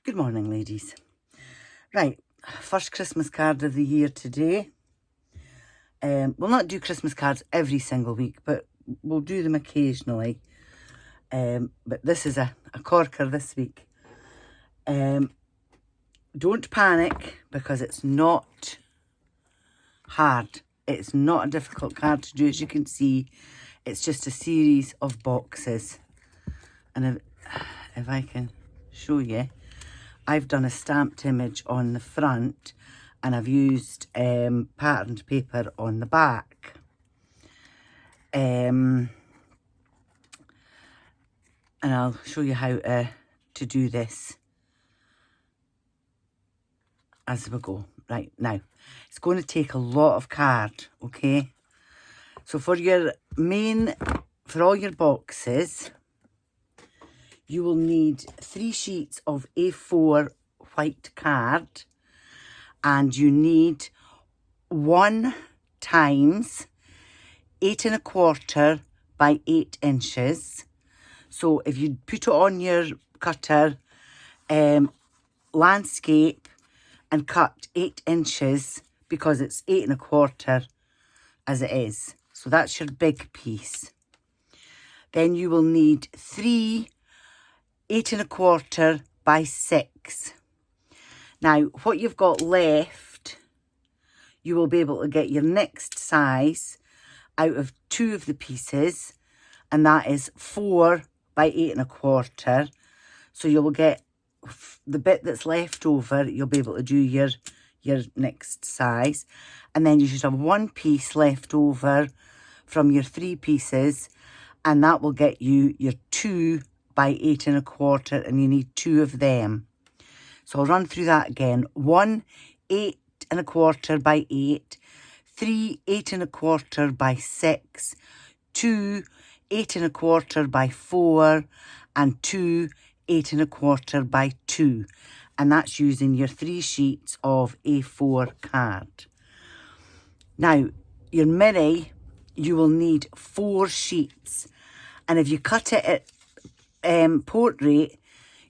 Good morning, ladies. Right, first Christmas card of the year today. We'll not do Christmas cards every single week, but we'll do them occasionally. But this is a corker this week. Don't panic because it's not hard. It's not a difficult card to do. As you can see, it's just a series of boxes. And if I can show you, I've done a stamped image on the front and I've used patterned paper on the back. And I'll show you how to do this as we go. Right, now, it's going to take a lot of card, okay? So for all your boxes, you will need 3 sheets of A4 white card, and you need 1 times 8 1/4 by 8 inches. So if you put it on your cutter, landscape, and cut 8 inches because it's 8 1/4 as it is. So that's your big piece. Then you will need 3 8 1/4 by 6. Now, what you've got left, you will be able to get your next size out of 2 of the pieces, and that is 4 by 8 1/4. So you will get the bit that's left over, you'll be able to do your next size. And then you should have 1 piece left over from your 3 pieces, and that will get you your 2 by 8 1/4, and you need 2 of them. So I'll run through that again. 1 8 1/4 by 8, 3 8 1/4 by 6, 2 8 1/4 by 4, and 2 8 1/4 by 2. And that's using your 3 sheets of A4 card. Now, your mini, you will need 4 sheets. And if you cut it at portrait,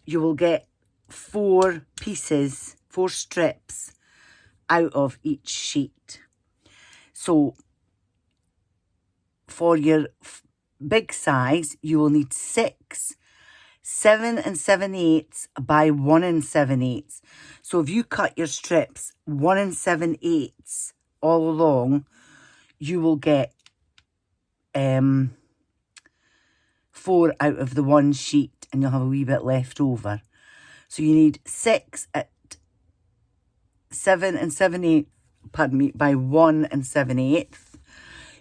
you will get 4 pieces, 4 strips out of each sheet. So for your big size, you will need 6 7 7/8 by 1 7/8. So if you cut your strips 1 7/8 all along, you will get 4 out of the 1 sheet, and you'll have a wee bit left over. So you need 6 at 7 7/8, pardon me, by 1 7/8.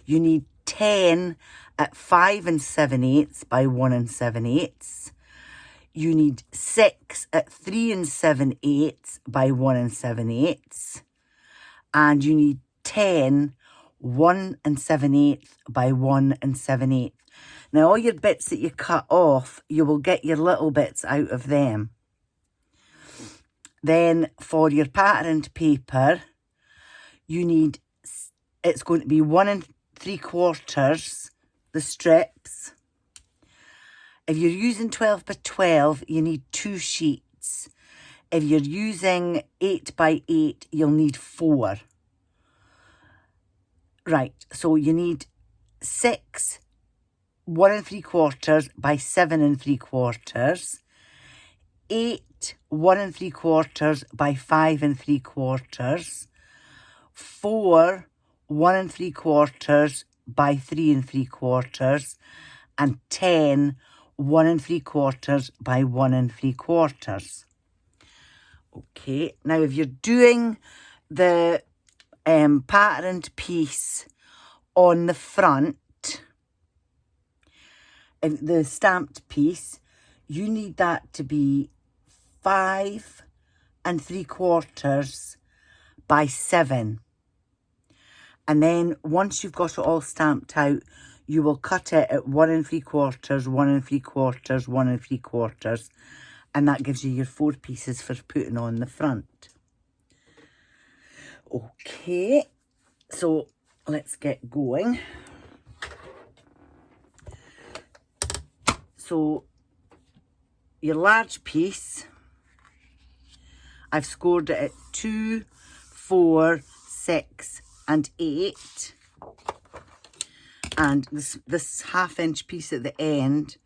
You need 10 at 5 7/8 by 1 7/8. You need 6 at 3 7/8 by 1 7/8. And you need 10 1 7/8 by 1 7/8. Now, all your bits that you cut off, you will get your little bits out of them. Then for your patterned paper, you need, it's going to be 1 3/4, the strips. If you're using 12 by 12, you need 2 sheets. If you're using 8 by 8, you'll need 4. Right, so you need 6 1 3/4 by 7 3/4, 8 1 3/4 by 5 3/4, 4 1 3/4 by 3 3/4, and 10 1 3/4 by 1 3/4. Okay, now if you're doing the patterned piece on the front, the stamped piece, you need that to be 5 3/4 by 7. And then once you've got it all stamped out, you will cut it at 1 3/4, 1 3/4, 1 3/4, and that gives you your 4 pieces for putting on the front. Okay, so let's get going. So your large piece, I've scored it at 2, 4, 6 and 8. And this 1/2 inch piece at the end,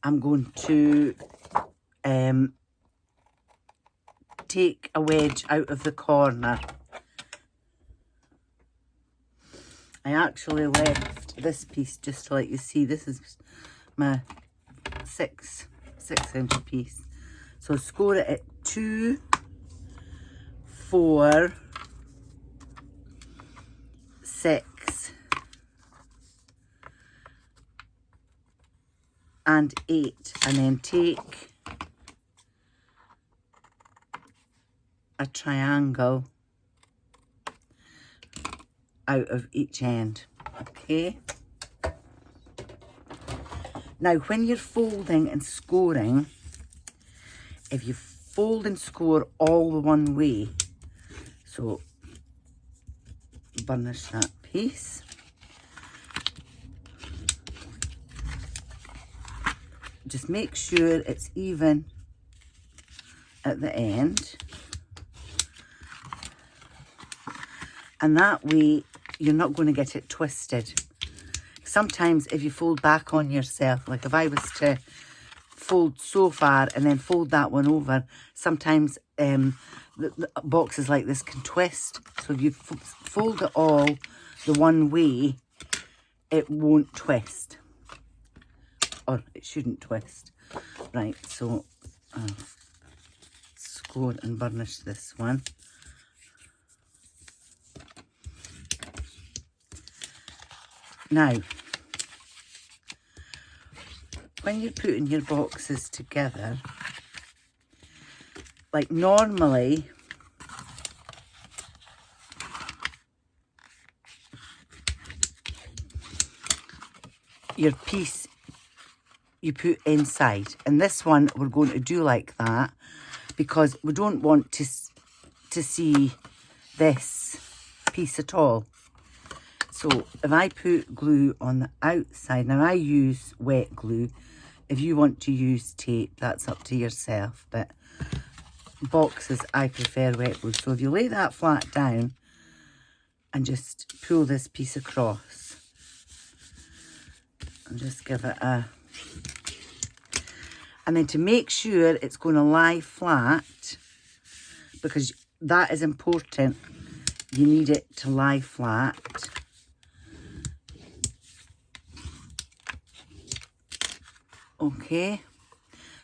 I'm going to take a wedge out of the corner. I actually left this piece just to let you see. This is my 6 inch piece. So score it at 2, 4, 6 and 8, and then take a triangle out of each end. Okay, now when you're folding and scoring, if you fold and score all the one way, so burnish that piece, just make sure it's even at the end, and that way you're not going to get it twisted. Sometimes if you fold back on yourself, like if I was to fold so far and then fold that one over, sometimes the boxes like this can twist. So if you fold it all the one way, it won't twist, or it shouldn't twist. Right, so I'll score and burnish this one. Now, when you're putting your boxes together, like normally, your piece you put inside, and this one we're going to do like that because we don't want to see this piece at all. So if I put glue on the outside, now I use wet glue. If you want to use tape, that's up to yourself, but boxes I prefer wet glue. So if you lay that flat down and just pull this piece across and just give it a, and then to make sure it's going to lie flat, because that is important, you need it to lie flat. Okay,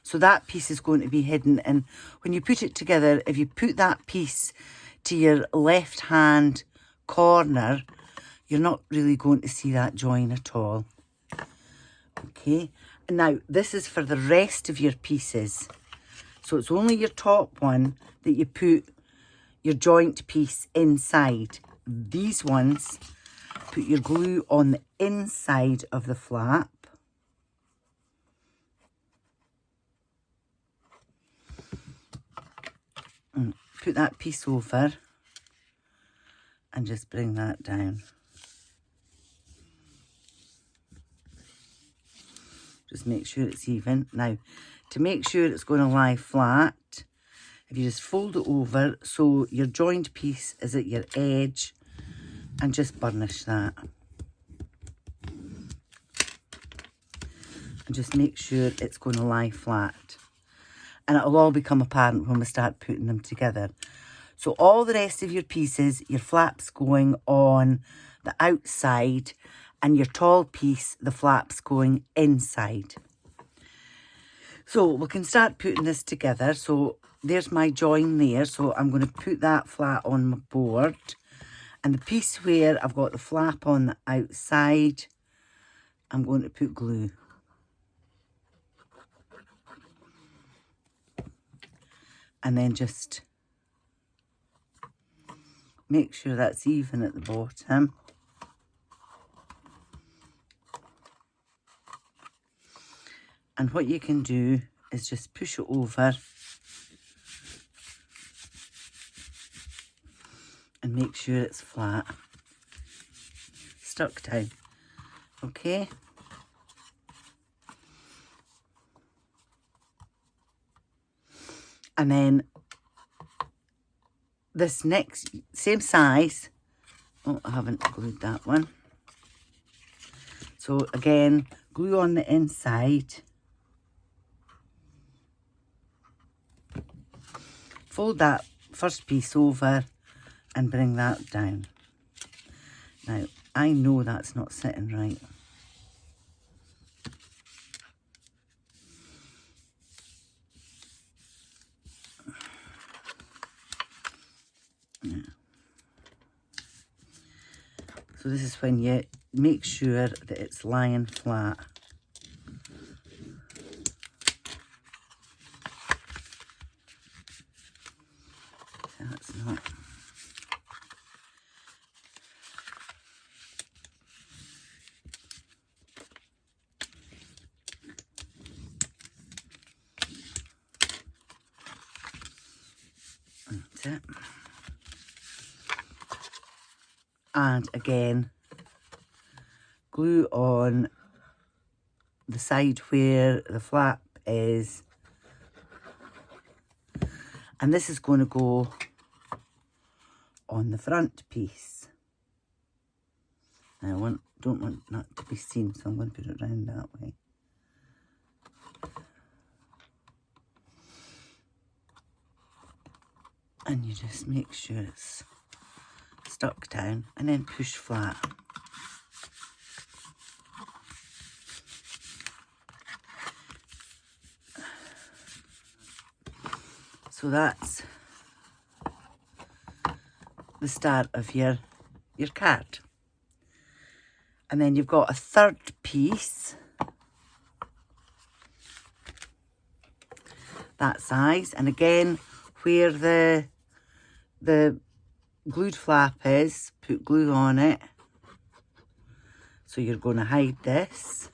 so that piece is going to be hidden, and when you put it together, if you put that piece to your left hand corner, you're not really going to see that join at all. Okay, and now this is for the rest of your pieces. So it's only your top one that you put your joint piece inside. These ones, put your glue on the inside of the flap. And put that piece over and just bring that down. Just make sure it's even. Now, to make sure it's going to lie flat, if you just fold it over so your joined piece is at your edge, and just burnish that. And just make sure it's going to lie flat. And it'll all become apparent when we start putting them together. So all the rest of your pieces, your flaps going on the outside, and your tall piece, the flaps going inside. So we can start putting this together. So there's my join there. So I'm going to put that flat on my board. And the piece where I've got the flap on the outside, I'm going to put glue. And then just make sure that's even at the bottom. And what you can do is just push it over and make sure it's flat, stuck down. Okay. And then this next, same size. Oh, I haven't glued that one. So again, glue on the inside. Fold that first piece over and bring that down. Now, I know that's not sitting right. So this is when you make sure that it's lying flat. That's not. That's it. And again, glue on the side where the flap is. And this is going to go on the front piece. Now I don't want that to be seen, so I'm going to put it around that way. And you just make sure it's stuck down and then push flat. So that's the start of your card. And then you've got a third piece that size, and again where the glued flap is, put glue on it. So you're going to hide this,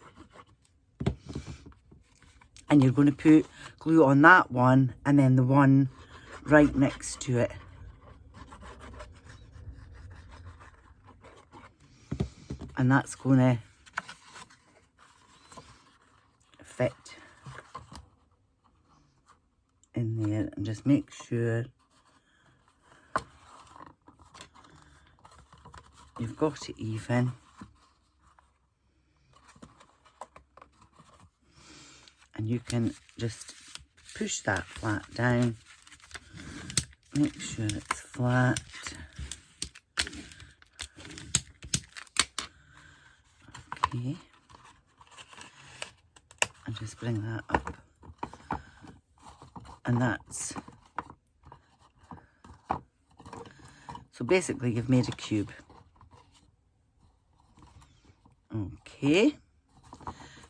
and you're going to put glue on that one and then the one right next to it. And that's going to fit in there, and just make sure you've got it even. And you can just push that flat down, make sure it's flat. Okay, and just bring that up, and that's, so basically you've made a cube. Okay,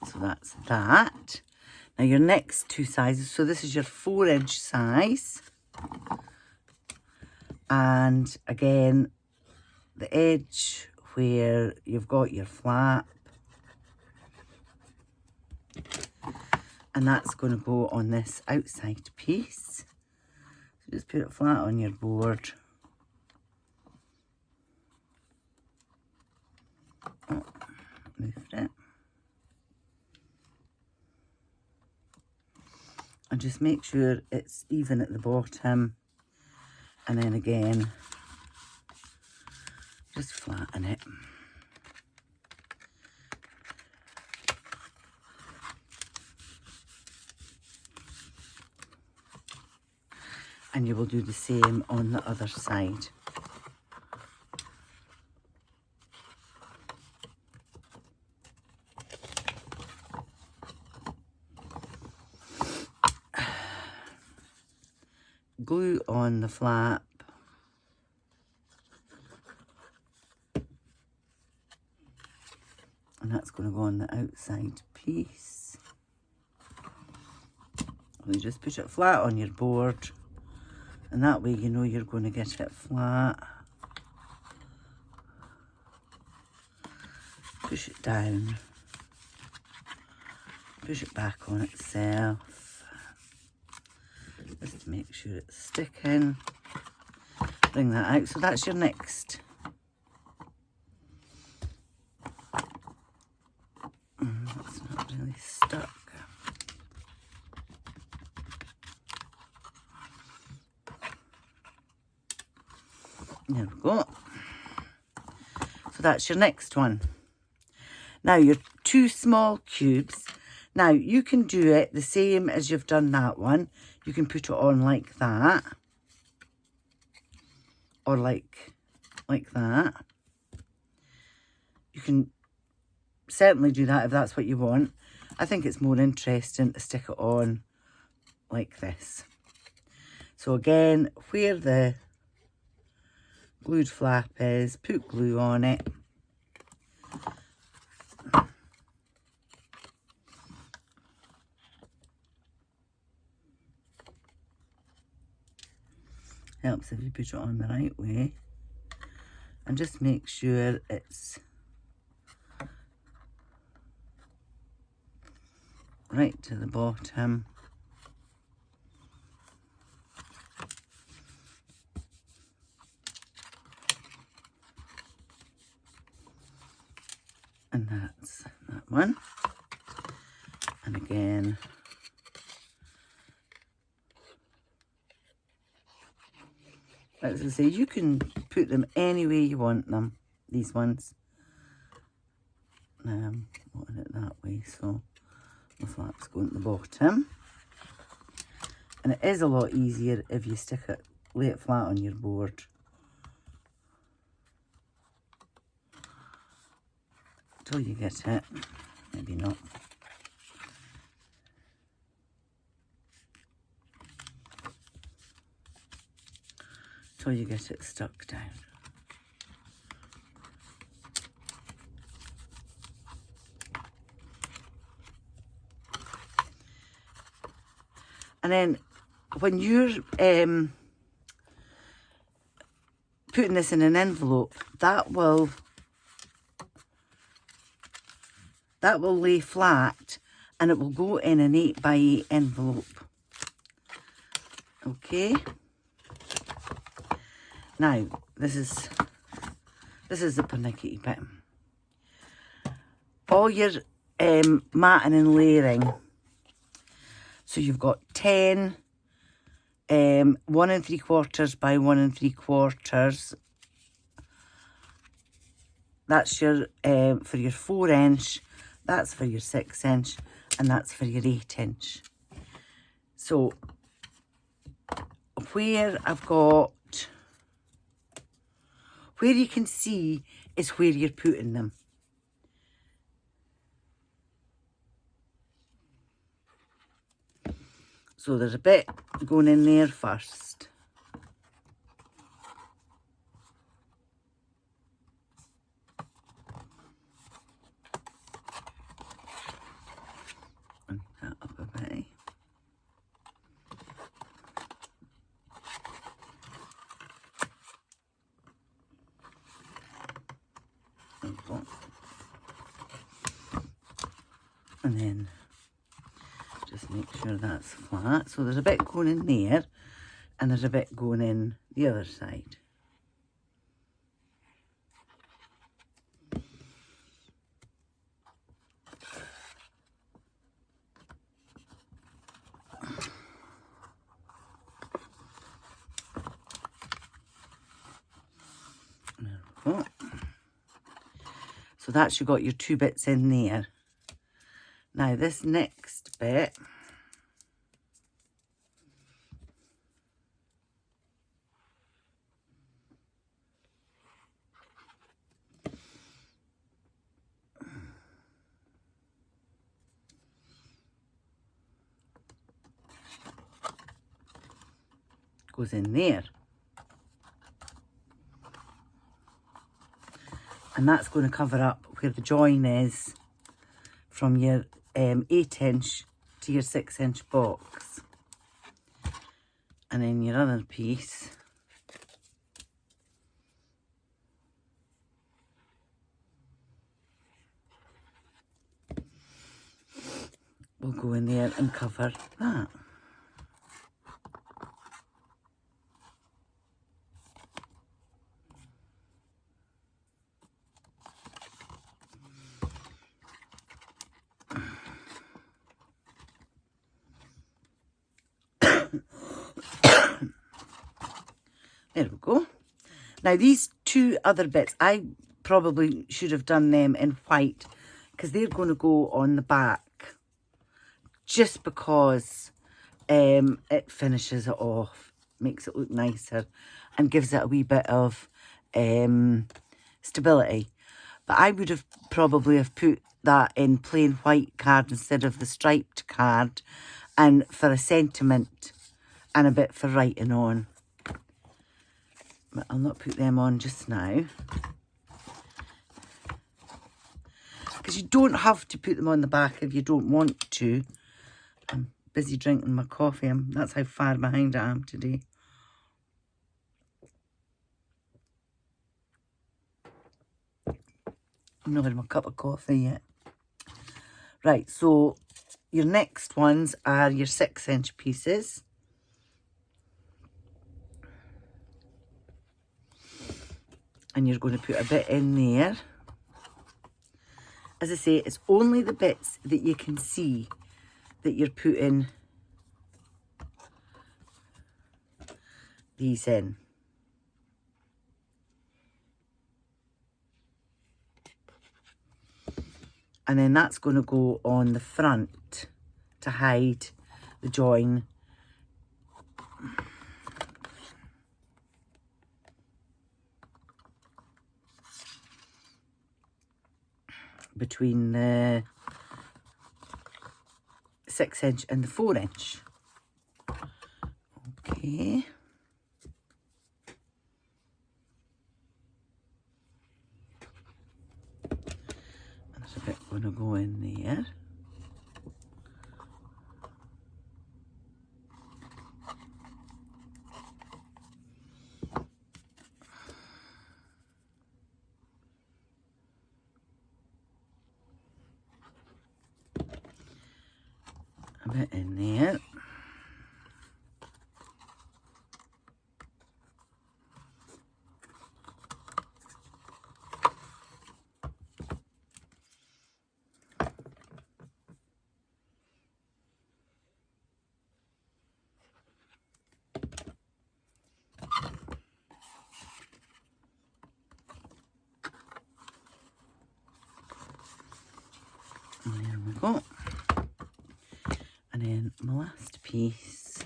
so that's that. Now your next two sizes, so this is your 4-inch size, and again the edge where you've got your flap, and that's going to go on this outside piece. So just put it flat on your board. Oh, moved it. And just make sure it's even at the bottom, and then again just flatten it. And you will do the same on the other side. Glue on the flap. And that's going to go on the outside piece. You just put it flat on your board, and that way you know you're going to get it flat. Push it down. Push it back on itself. Just to make sure it's sticking. Bring that out. So that's your next. That's not really stuck. There we go. So that's your next one. Now your 2 small cubes. Now you can do it the same as you've done that one. You can put it on like that. Or like that. You can certainly do that if that's what you want. I think it's more interesting to stick it on like this. So again, where the glued flap is, put glue on it. Helps if you put it on the right way. And just make sure it's right to the bottom. And that's that one. And again, as I say, you can put them any way you want them, these ones. I'm wanting it that way, so the flaps go at the bottom. And it is a lot easier if you lay it flat on your board. Till you get it, maybe not. Till you get it stuck down. And then when you're putting this in an envelope, that will lay flat and it will go in an 8x8 envelope. Okay. Now, this is the pernickety bit. All your matting and layering. So you've got 10 1 3/4 by 1 3/4. That's your for your 4-inch, that's for your 6-inch, and that's for your 8-inch. So where you can see is where you're putting them. So there's a bit going in there first. And that up a bit. And then just make sure that's flat. So there's a bit going in there and there's a bit going in the other side. There we go. So that's you got your 2 bits in there. Now this next bit, goes in there. And that's going to cover up where the join is from your 8-inch to your 6-inch box. And then your other piece will go in there and cover that. There we go. Now these two other bits, I probably should have done them in white because they're going to go on the back just because it finishes it off, makes it look nicer and gives it a wee bit of stability. But I would have probably have put that in plain white card instead of the striped card, and for a sentiment and a bit for writing on. But I'll not put them on just now, because you don't have to put them on the back if you don't want to. I'm busy drinking my coffee. That's how far behind I am today. I'm not had my cup of coffee yet. Right, so your next ones are your 6-inch pieces. And you're going to put a bit in there. As I say, it's only the bits that you can see that you're putting these in. And then that's going to go on the front to hide the join. Between the 6-inch and the 4-inch. Okay. There's a bit going to go in there. A bit in there. And there we go. And then my last piece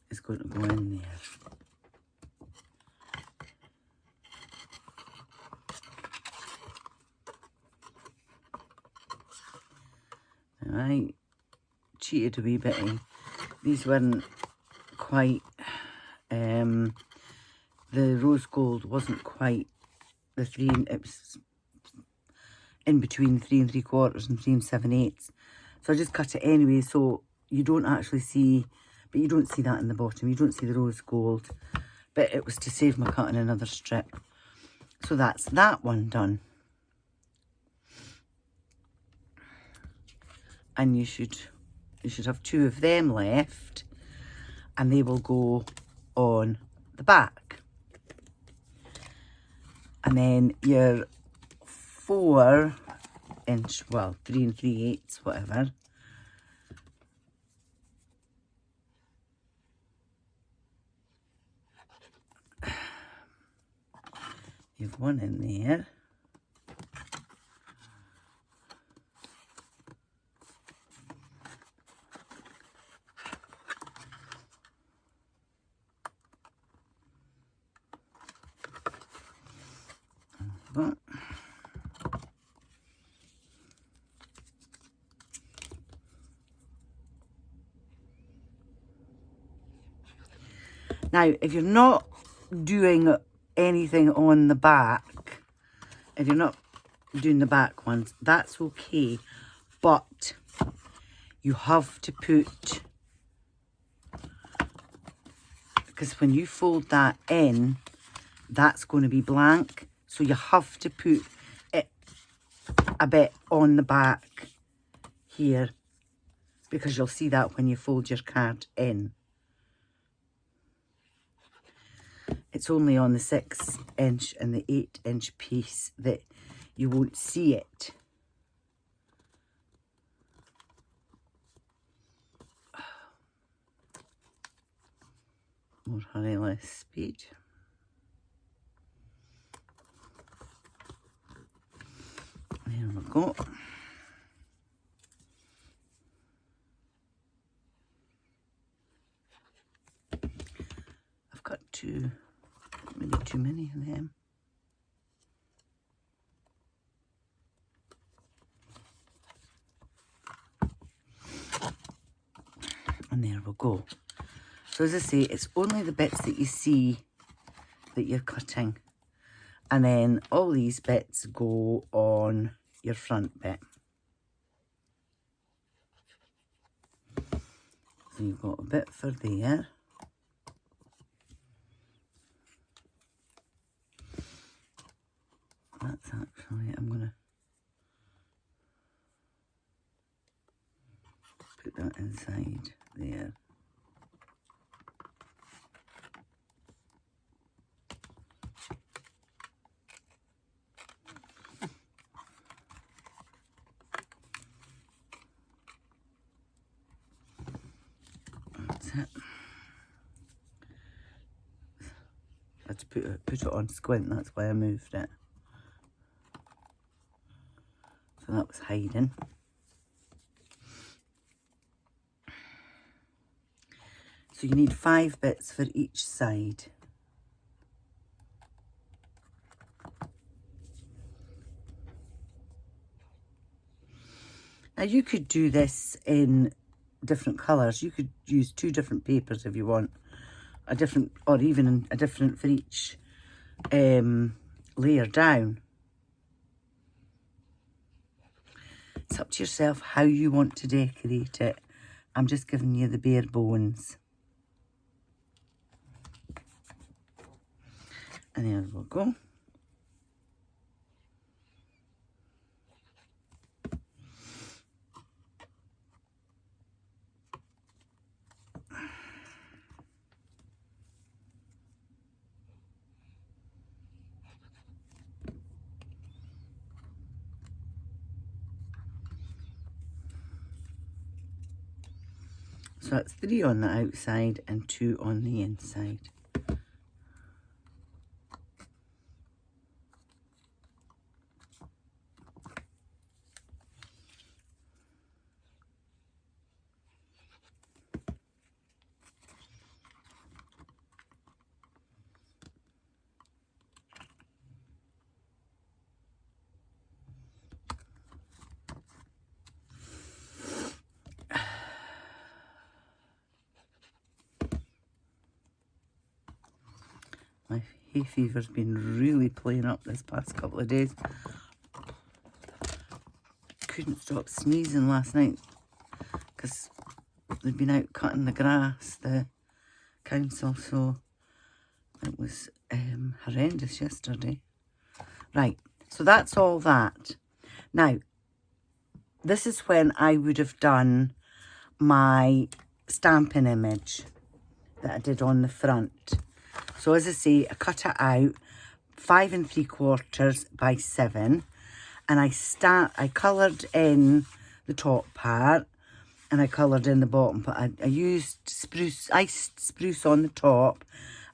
is going to go in there. I cheated a wee bit. These weren't quite, the rose gold wasn't quite the 3, it was in between 3 3/4 and 3 7/8. So I just cut it anyway, so you don't actually see, but you don't see that in the bottom. You don't see the rose gold, but it was to save my cutting another strip. So that's that one done. And you should have 2 of them left, and they will go on the back. And then your 4-inch, well, 3 3/8, whatever. You have one in there. But now, if you're not doing anything on the back, if you're not doing the back ones, that's okay. But you have to put, because when you fold that in, that's going to be blank. So you have to put it a bit on the back here, because you'll see that when you fold your card in. It's only on the 6-inch and the 8-inch piece that you won't see it. More hurry, less speed. There we go. I've got maybe too many of them. And there we go. So as I say, it's only the bits that you see that you're cutting. And then all these bits go on your front bit. So you've got a bit for there. That's actually, I'm going to put that inside there. That's it. I had to put it on squint, that's why I moved it. So that was hiding. So you need 5 bits for each side. Now you could do this in different colours. You could use 2 different papers if you want. A different, or even a different for each layer down. It's up to yourself how you want to decorate it. I'm just giving you the bare bones. And there we go. So that's 3 on the outside and 2 on the inside. My hay fever's been really playing up this past couple of days. Couldn't stop sneezing last night because they'd been out cutting the grass, the council, so it was horrendous yesterday. Right, so that's all that. Now, this is when I would have done my stamping image that I did on the front. So as I say, I cut it out 5 3/4 by 7, and I coloured in the top part and I coloured in the bottom part. I used iced spruce on the top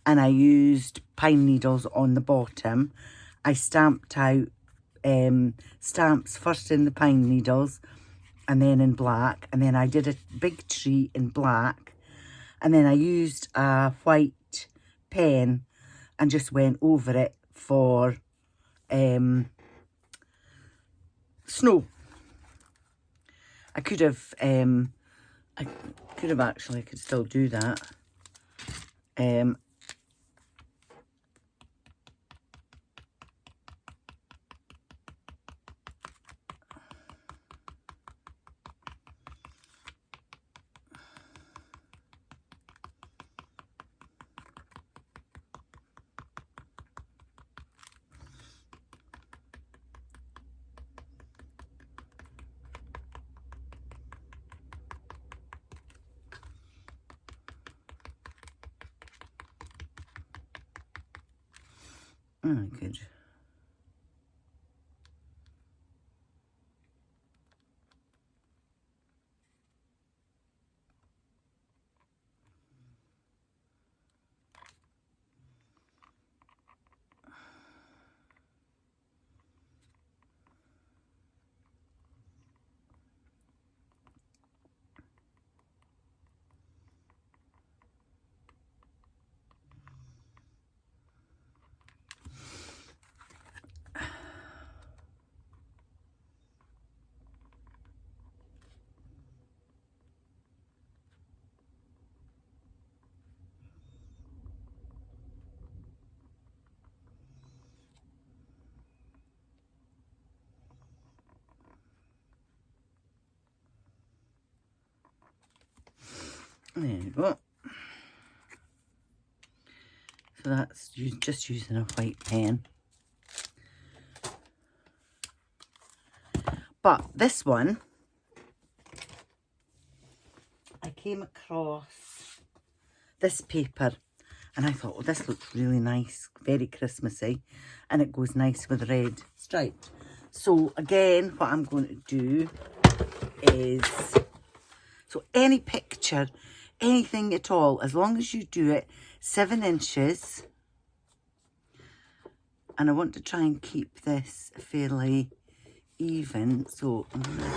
and I used pine needles on the bottom. I stamped out stamps first in the pine needles and then in black, and then I did a big tree in black, and then I used a white pen and just went over it for snow. I could have actually, I could still do that. I could. There you go. So that's just using a white pen. But this one, I came across this paper and I thought, oh, this looks really nice, very Christmassy, and it goes nice with red striped. So again, what I'm going to do is, so any picture, anything at all, as long as you do it 7 inches, and I want to try and keep this fairly even, so I'm gonna,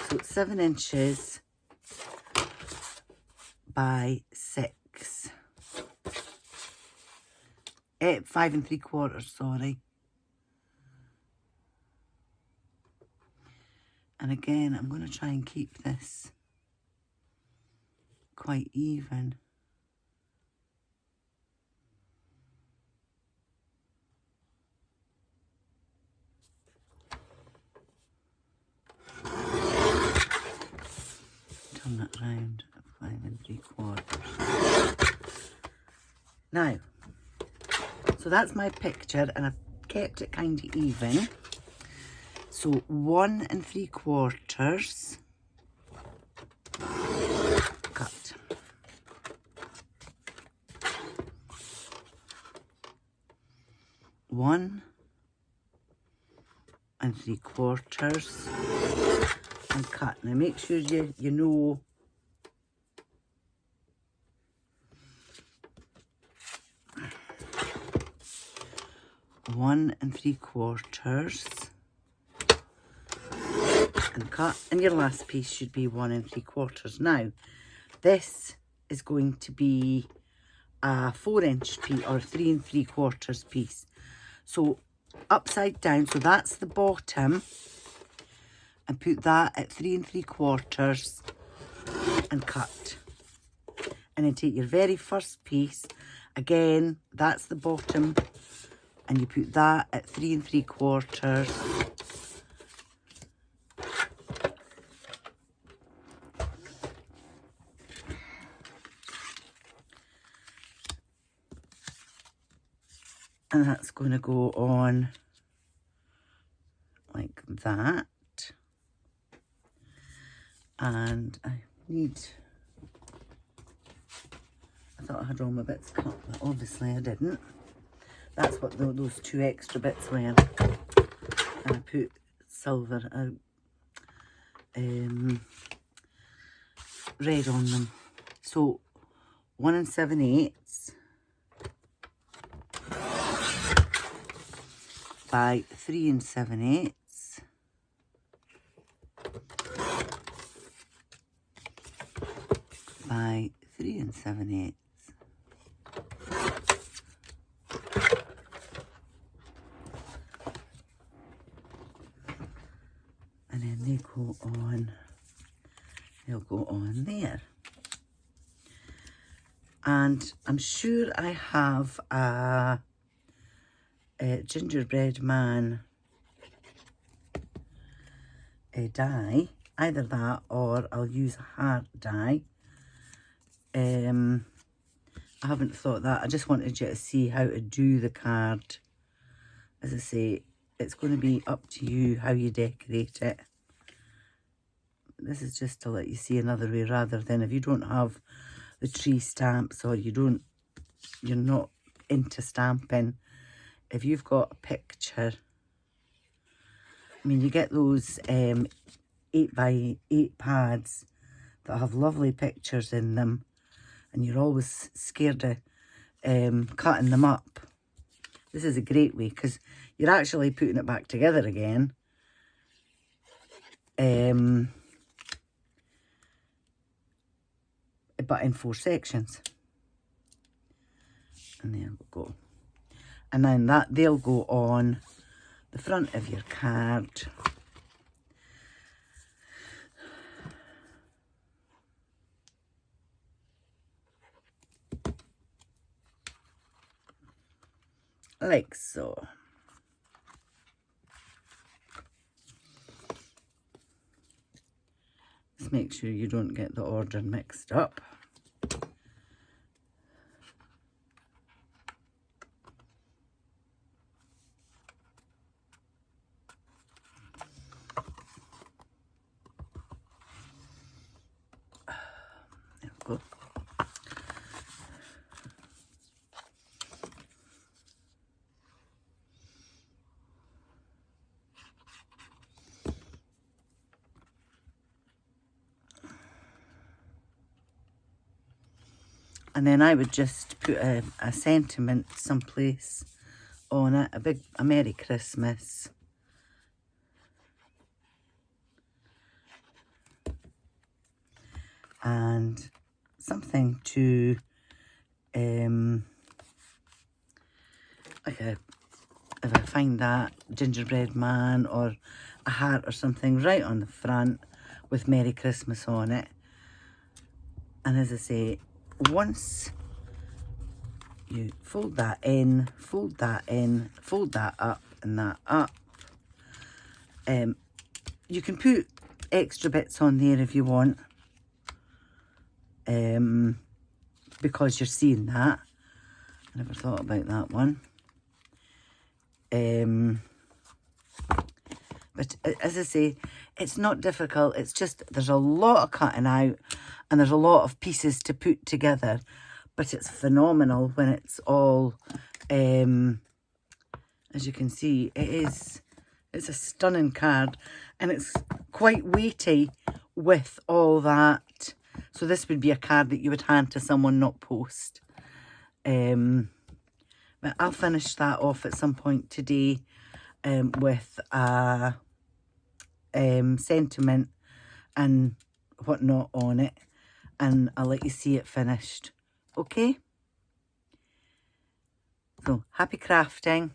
so it's 7 inches by 6, 5 3/4, sorry. And again, I'm going to try and keep this quite even. Turn that round at 5 3/4. Now, so that's my picture, and I've kept it kind of even. So 1 3/4 cut. One and 3/4 and cut. Now make sure you know one and 3/4 and cut, and your last piece should be 1 3/4. Now this is going to be a 4-inch piece or 3 3/4 piece. So upside down, so that's the bottom, and put that at 3 3/4 and cut. And then take your very first piece, again, that's the bottom, and you put that at 3 3/4. And that's going to go on like that. And I thought I had all my bits cut, but obviously I didn't. That's what those 2 extra bits were. And I put silver, red on them. So 1 7/8 by 3 7/8 by 3 7/8. And then they go on, they'll go on there. And I'm sure I have a gingerbread man die, either that or I'll use a heart die. I haven't thought that. I just wanted you to see how to do the card. As I say, it's going to be up to you how you decorate it. This is just to let you see another way, rather than if you don't have the tree stamps or you're not into stamping. If you've got a picture, I mean, you get those 8x8 pads that have lovely pictures in them, and you're always scared of cutting them up. This is a great way, because you're actually putting it back together again. But in 4 sections. And there we go. And then they'll go on the front of your card. Like so. Just make sure you don't get the order mixed up. There we go. And then I would just put a sentiment someplace on it, a Merry Christmas. And something to, like if I find that gingerbread man or a hat or something right on the front with Merry Christmas on it. And as I say, once you fold that in, fold that in, fold that up and that up, you can put extra bits on there if you want, because you're seeing that. I never thought about that one. But as I say, it's not difficult. It's just there's a lot of cutting out and there's a lot of pieces to put together. But it's phenomenal when it's all, as you can see, it's a stunning card. And it's quite weighty with all that. So this would be a card that you would hand to someone, not post. But I'll finish that off at some point today with a sentiment and whatnot on it. And I'll let you see it finished. Okay? So, happy crafting.